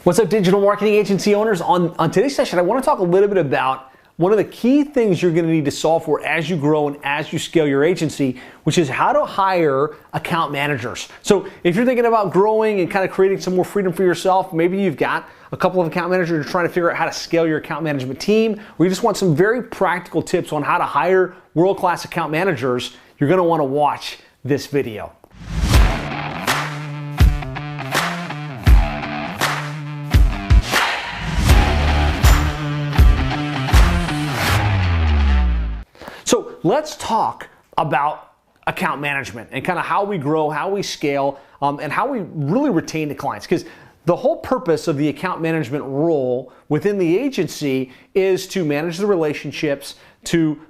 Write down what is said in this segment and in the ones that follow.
What's up, digital marketing agency owners? On today's session, I want to talk a little bit about one of the key things you're going to need to solve for as you grow and as you scale your agency, which is how to hire account managers. So if you're thinking about growing and kind of creating some more freedom for yourself, maybe you've got a couple of account managers you're trying to figure out how to scale your account management team, or you just want some very practical tips on how to hire world-class account managers, you're going to want to watch this video. So let's talk about account management and kind of how we grow, how we scale, and how we really retain the clients. Because the whole purpose of the account management role within the agency is to manage the relationships, to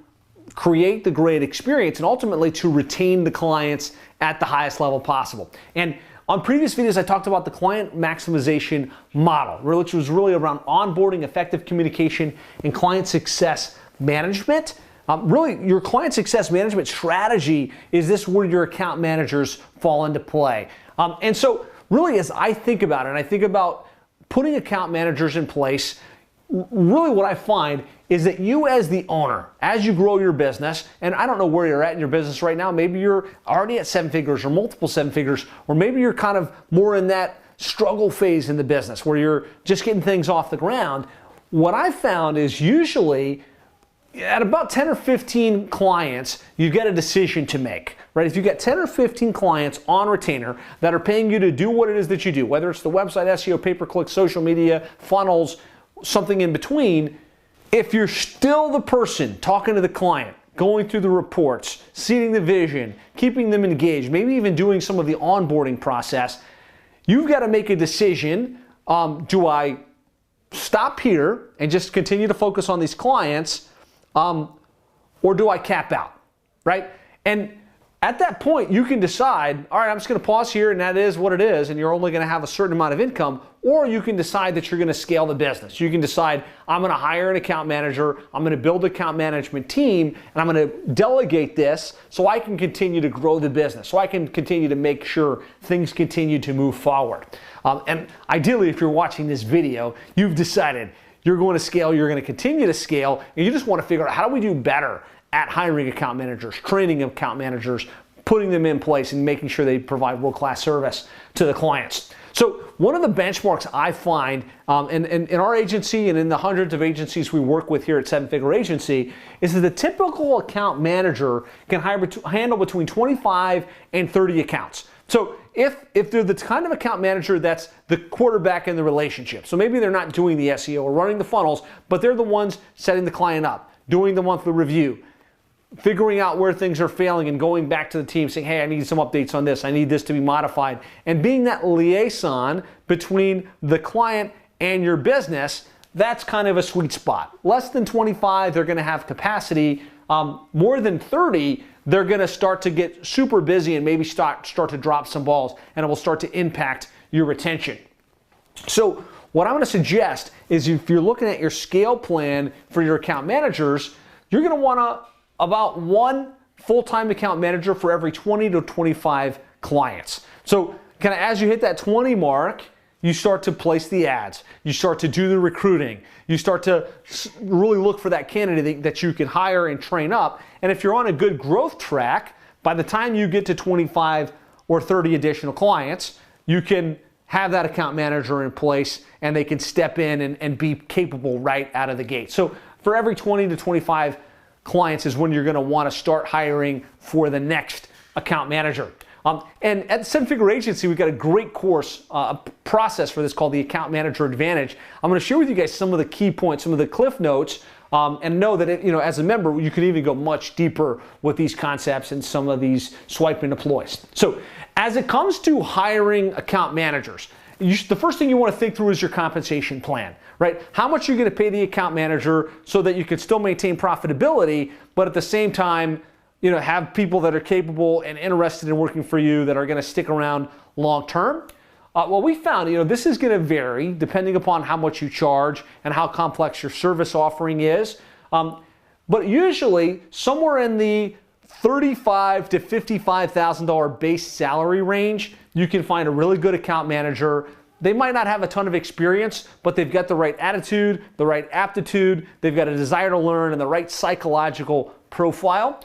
create the great experience, and ultimately to retain the clients at the highest level possible. And on previous videos, I talked about the client maximization model, which was really around onboarding, effective communication, and client success management. Really, your client success management strategy is this where your account managers fall into play. And so really, as I think about it, and I think about putting account managers in place, really what I find is that you as the owner, as you grow your business, and I don't know where you're at in your business right now, maybe you're already at 7 figures or multiple 7 figures, or maybe you're kind of more in that struggle phase in the business where you're just getting things off the ground. What I found is usually at about 10 or 15 clients, you get a decision to make, right? If you get 10 or 15 clients on retainer that are paying you to do what it is that you do, whether it's the website, SEO, pay-per-click, social media, funnels, something in between, if you're still the person talking to the client, going through the reports, seeing the vision, keeping them engaged, maybe even doing some of the onboarding process, you've got to make a decision. Do I stop here and just continue to focus on these clients, or do I cap out, right? And at that point, you can decide, all right, I'm just going to pause here and that is what it is, and you're only going to have a certain amount of income, or you can decide that you're going to scale the business. You can decide, I'm going to hire an account manager, I'm going to build an account management team, and I'm going to delegate this so I can continue to grow the business, so I can continue to make sure things continue to move forward. And ideally, if you're watching this video, you've decided you're going to scale, you're going to continue to scale, and you just want to figure out how do we do better at hiring account managers, training account managers, putting them in place and making sure they provide world-class service to the clients. So one of the benchmarks I find in our agency and in the hundreds of agencies we work with here at 7 Figure Agency is that the typical account manager can handle between 25 and 30 accounts. So if they're the kind of account manager that's the quarterback in the relationship, so maybe they're not doing the SEO or running the funnels, but they're the ones setting the client up, doing the monthly review, figuring out where things are failing and going back to the team saying, hey, I need some updates on this, I need this to be modified, and being that liaison between the client and your business, that's kind of a sweet spot. Less than 25, they're going to have capacity. More than 30, they're going to start to get super busy and maybe start to drop some balls, and it will start to impact your retention. So what I'm going to suggest is if you're looking at your scale plan for your account managers, you're going to want about 1 full-time account manager for every 20 to 25 clients. So kind of as you hit that 20 mark, you start to place the ads, you start to do the recruiting, you start to really look for that candidate that you can hire and train up. And if you're on a good growth track, by the time you get to 25 or 30 additional clients, you can have that account manager in place and they can step in and be capable right out of the gate. So for every 20 to 25 clients is when you're going to want to start hiring for the next account manager. And at 7 Figure Agency, we've got a great course, process for this called the Account Manager Advantage. I'm going to share with you guys some of the key points, some of the cliff notes, and know that as a member, you can even go much deeper with these concepts and some of these swipe and deploys. So as it comes to hiring account managers, the first thing you want to think through is your compensation plan, right? How much are you going to pay the account manager so that you can still maintain profitability, but at the same time, have people that are capable and interested in working for you that are going to stick around long term? Well, we found, this is going to vary depending upon how much you charge and how complex your service offering is. But usually somewhere in the $35,000 to $55,000 base salary range, you can find a really good account manager they might not have a ton of experience, but they've got the right attitude, the right aptitude, they've got a desire to learn, and the right psychological profile.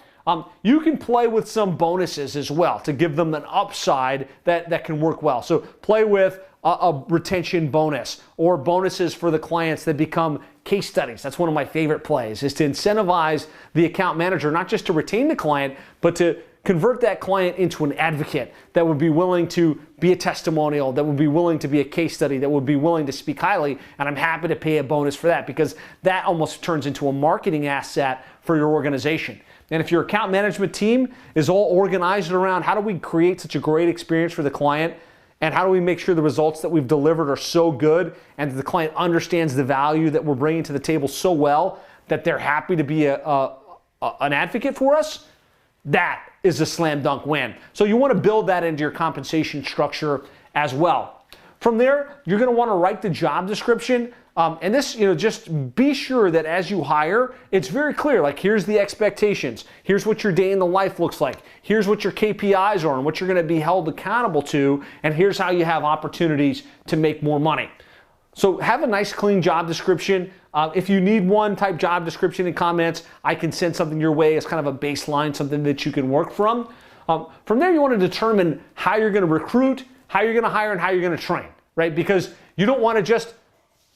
You can play with some bonuses as well to give them an upside that can work well. So play with a retention bonus or bonuses for the clients that become case studies. That's one of my favorite plays, is to incentivize the account manager not just to retain the client, but to convert that client into an advocate that would be willing to be a testimonial, that would be willing to be a case study, that would be willing to speak highly, and I'm happy to pay a bonus for that, because that almost turns into a marketing asset for your organization. And if your account management team is all organized around how do we create such a great experience for the client, and how do we make sure the results that we've delivered are so good and that the client understands the value that we're bringing to the table so well that they're happy to be an advocate for us, that is a slam dunk win. So you want to build that into your compensation structure as well. From there, you're going to want to write the job description. And this, just be sure that as you hire, it's very clear, like here's the expectations, here's what your day in the life looks like, here's what your KPIs are and what you're going to be held accountable to, and here's how you have opportunities to make more money. So have a nice clean job description. If you need one, type job description in comments. I can send something your way as kind of a baseline, something that you can work from. From there, you want to determine how you're going to recruit, how you're going to hire, and how you're going to train, right? Because you don't want to just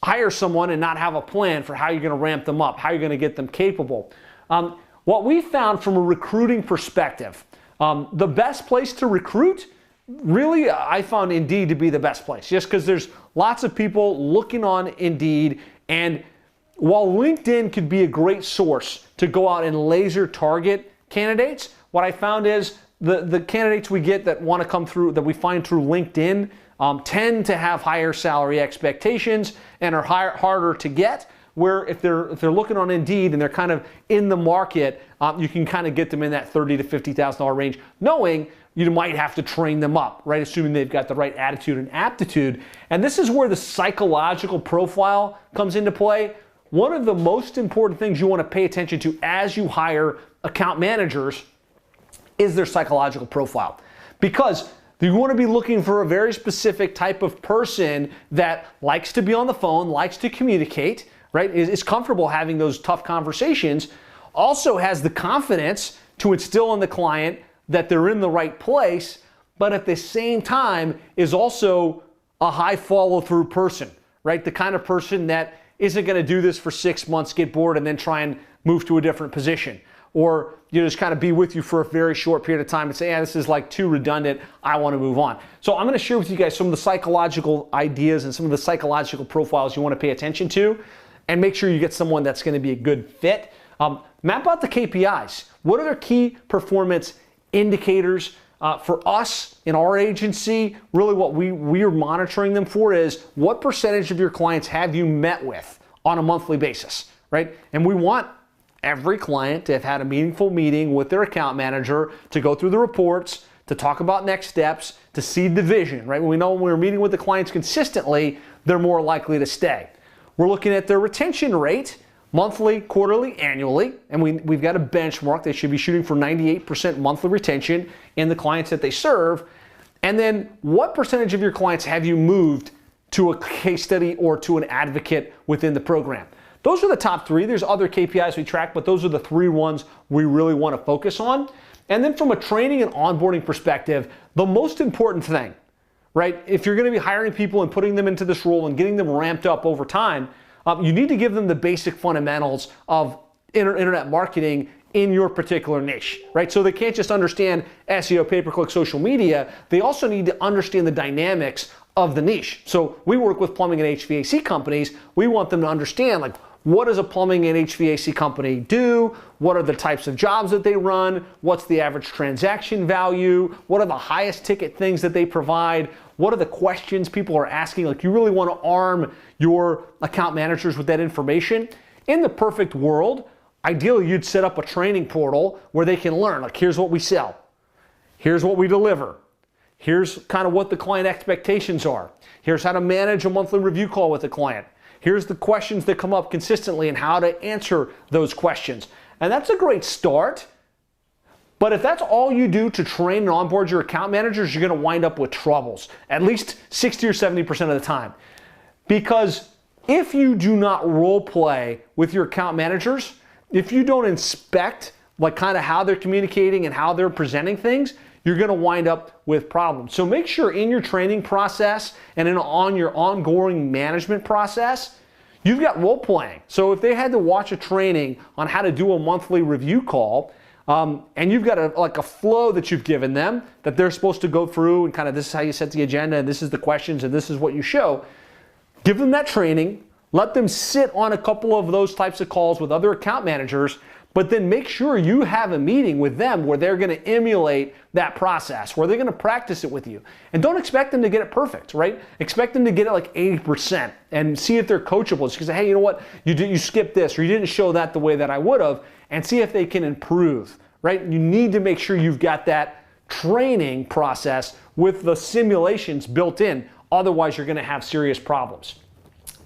hire someone and not have a plan for how you're going to ramp them up, how you're going to get them capable. What we found from a recruiting perspective, the best place to recruit, really, I found Indeed to be the best place, just because there's lots of people looking on Indeed, and while LinkedIn could be a great source to go out and laser target candidates, what I found is the candidates we get that want to come through, that we find through LinkedIn, tend to have higher salary expectations and are harder to get, where if they're looking on Indeed and they're kind of in the market, you can kind of get them in that $30,000 to $50,000 range, knowing you might have to train them up, right? Assuming they've got the right attitude and aptitude. And this is where the psychological profile comes into play. One of the most important things you want to pay attention to as you hire account managers is their psychological profile, because you want to be looking for a very specific type of person that likes to be on the phone, likes to communicate, right? Is comfortable having those tough conversations, also has the confidence to instill in the client that they're in the right place, but at the same time is also a high follow-through person, right? The kind of person that isn't going to do this for 6 months, get bored, and then try and move to a different position. Or just kind of be with you for a very short period of time and say, yeah, this is like too redundant, I want to move on. So I'm going to share with you guys some of the psychological ideas and some of the psychological profiles you want to pay attention to, and make sure you get someone that's going to be a good fit. Map out the KPIs. What are their key performance indicators? For us in our agency, really what we are monitoring them for is what percentage of your clients have you met with on a monthly basis, right? And we want every client to have had a meaningful meeting with their account manager to go through the reports, to talk about next steps, to seed the vision, right? We know when we're meeting with the clients consistently, they're more likely to stay. We're looking at their retention rate, monthly, quarterly, annually, and we've got a benchmark. They should be shooting for 98% monthly retention in the clients that they serve. And then what percentage of your clients have you moved to a case study or to an advocate within the program? Those are the top three. There's other KPIs we track, but those are the three ones we really want to focus on. And then from a training and onboarding perspective, the most important thing, right? If you're going to be hiring people and putting them into this role and getting them ramped up over time, you need to give them the basic fundamentals of internet marketing in your particular niche, right? So they can't just understand SEO, pay-per-click, social media. They also need to understand the dynamics of the niche. So we work with plumbing and HVAC companies. We want them to understand, like, what does a plumbing and HVAC company do? What are the types of jobs that they run? What's the average transaction value? What are the highest ticket things that they provide? What are the questions people are asking? Like, you really want to arm your account managers with that information. In the perfect world, ideally you'd set up a training portal where they can learn, like, here's what we sell. Here's what we deliver. Here's kind of what the client expectations are. Here's how to manage a monthly review call with the client. Here's the questions that come up consistently and how to answer those questions. And that's a great start. But if that's all you do to train and onboard your account managers, you're going to wind up with troubles, at least 60 or 70% of the time. Because if you do not role play with your account managers, if you don't inspect like kind of how they're communicating and how they're presenting things, you're going to wind up with problems. So make sure in your training process and on your ongoing management process, you've got role playing. So if they had to watch a training on how to do a monthly review call, and you've got a flow that you've given them that they're supposed to go through, and kind of this is how you set the agenda, and this is the questions, and this is what you show. Give them that training. Let them sit on a couple of those types of calls with other account managers, but then make sure you have a meeting with them where they're going to emulate that process, where they're going to practice it with you. And don't expect them to get it perfect, right? Expect them to get it like 80% and see if they're coachable. Just say, hey, you know what? You skipped this, or you didn't show that the way that I would have, and see if they can improve, right? You need to make sure you've got that training process with the simulations built in. Otherwise, you're going to have serious problems.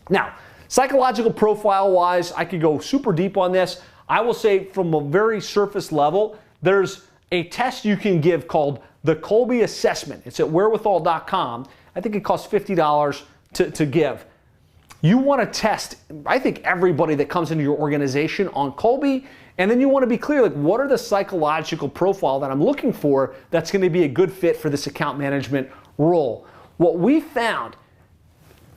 Now, psychological profile-wise, I could go super deep on this. I will say from a very surface level, there's a test you can give called the Kolbe Assessment. It's at wherewithal.com. I think it costs $50 to give. You want to test, I think, everybody that comes into your organization on Kolbe, and then you want to be clear, like, what are the psychological profile that I'm looking for that's going to be a good fit for this account management role? What we found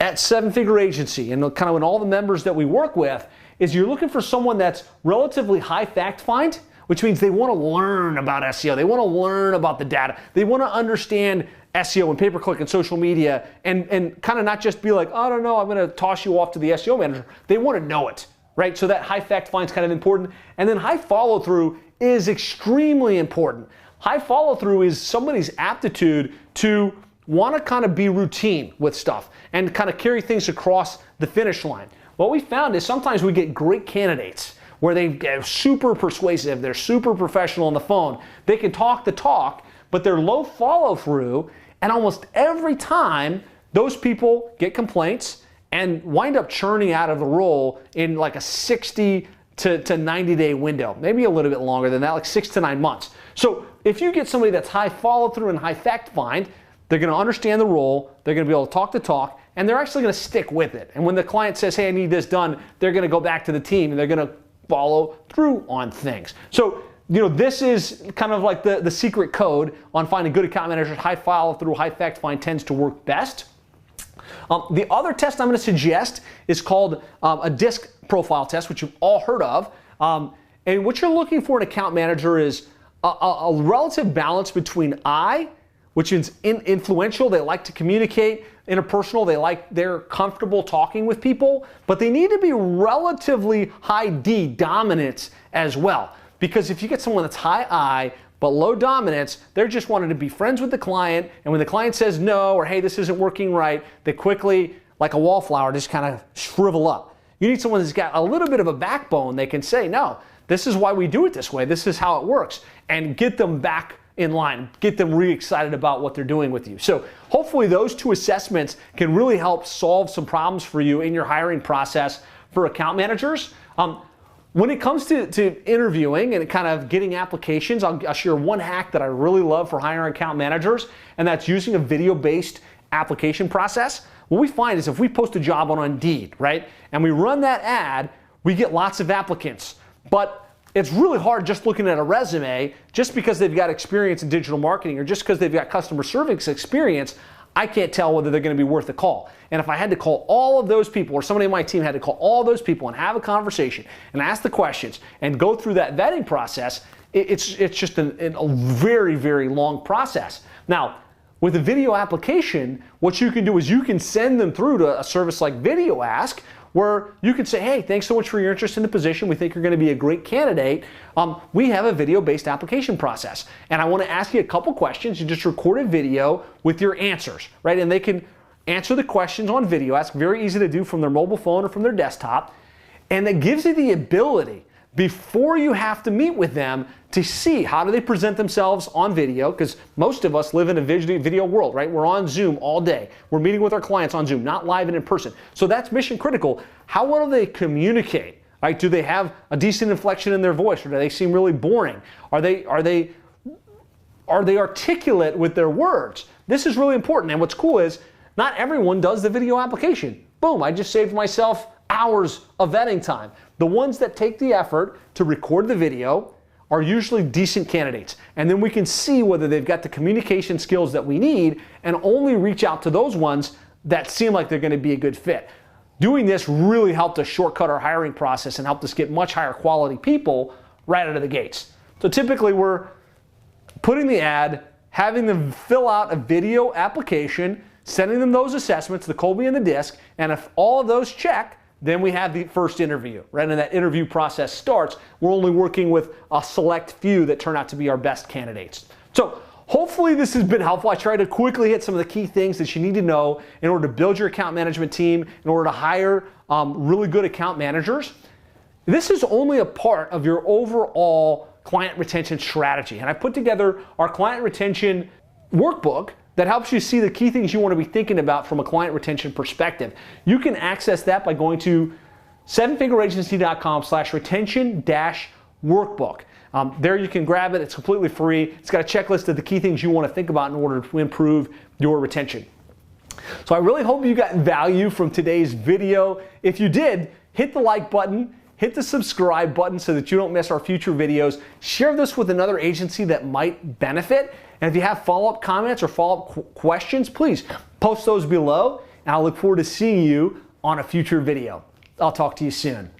at Seven Figure Agency and kind of in all the members that we work with is you're looking for someone that's relatively high fact find, which means they want to learn about SEO. They want to learn about the data. They want to understand SEO and pay-per-click and social media and kind of not just be like, I don't know, I'm going to toss you off to the SEO manager. They want to know it, right? So that high fact find is kind of important. And then high follow-through is extremely important. High follow-through is somebody's aptitude to want to kind of be routine with stuff and kind of carry things across the finish line. What we found is sometimes we get great candidates where they're super persuasive, they're super professional on the phone, they can talk the talk, but they're low follow through, and almost every time those people get complaints and wind up churning out of the role in like a 60 to 90 day window, maybe a little bit longer than that, like 6 to 9 months. So if you get somebody that's high follow through and high fact find, they're going to understand the role, they're going to be able to talk the talk, and they're actually going to stick with it. And when the client says, hey, I need this done, they're going to go back to the team and they're going to follow through on things. So, you know, this is kind of like the secret code on finding good account managers. High follow through, high fact find tends to work best. The other test I'm going to suggest is called a DISC profile test, which you've all heard of. And what you're looking for in an account manager is a relative balance between I, which is influential, they like to communicate, interpersonal, they're comfortable talking with people, but they need to be relatively high D, dominance as well. Because if you get someone that's high I, but low dominance, they're just wanting to be friends with the client, and when the client says no, or hey, this isn't working right, they quickly, like a wallflower, just kind of shrivel up. You need someone that's got a little bit of a backbone. They can say, no, this is why we do it this way, this is how it works, and get them back in line, get them re-excited about what they're doing with you. So hopefully those two assessments can really help solve some problems for you in your hiring process for account managers. When it comes to interviewing and kind of getting applications, I'll share one hack that I really love for hiring account managers, and that's using a video-based application process. What we find is if we post a job on Indeed, right, and we run that ad, we get lots of applicants. But it's really hard just looking at a resume, just because they've got experience in digital marketing or just because they've got customer service experience, I can't tell whether they're going to be worth a call. And if I had to call all of those people, or somebody on my team had to call all those people and have a conversation and ask the questions and go through that vetting process, it's just a very, very long process. Now, with a video application, what you can do is you can send them through to a service like Video Ask, where you can say, hey, thanks so much for your interest in the position. We think you're going to be a great candidate. We have a video-based application process. And I want to ask you a couple questions. You just record a video with your answers, right? And they can answer the questions on Video Ask. Very easy to do from their mobile phone or from their desktop. And it gives you the ability, before you have to meet with them, to see how do they present themselves on video, because most of us live in a video world, right? We're on Zoom all day. We're meeting with our clients on Zoom, not live and in person. So that's mission critical. How well do they communicate? Right? Do they have a decent inflection in their voice, or do they seem really boring? Are they Are they articulate with their words? This is really important. And what's cool is not everyone does the video application. Boom, I just saved myself hours of vetting time. The ones that take the effort to record the video are usually decent candidates. And then we can see whether they've got the communication skills that we need and only reach out to those ones that seem like they're going to be a good fit. Doing this really helped us shortcut our hiring process and helped us get much higher quality people right out of the gates. So typically we're putting the ad, having them fill out a video application, sending them those assessments, the Kolbe and the DISC, and if all of those check, then we have the first interview, right? And that interview process starts. We're only working with a select few that turn out to be our best candidates. So hopefully this has been helpful. I tried to quickly hit some of the key things that you need to know in order to build your account management team, in order to hire really good account managers. This is only a part of your overall client retention strategy. And I put together our client retention workbook that helps you see the key things you want to be thinking about from a client retention perspective. You can access that by going to sevenfigureagency.com/retention-workbook. There you can grab it. It's completely free. It's got a checklist of the key things you want to think about in order to improve your retention. So I really hope you got value from today's video. If you did, hit the like button, hit the subscribe button so that you don't miss our future videos. Share this with another agency that might benefit. And if you have follow-up comments or follow-up questions, please post those below. And I'll look forward to seeing you on a future video. I'll talk to you soon.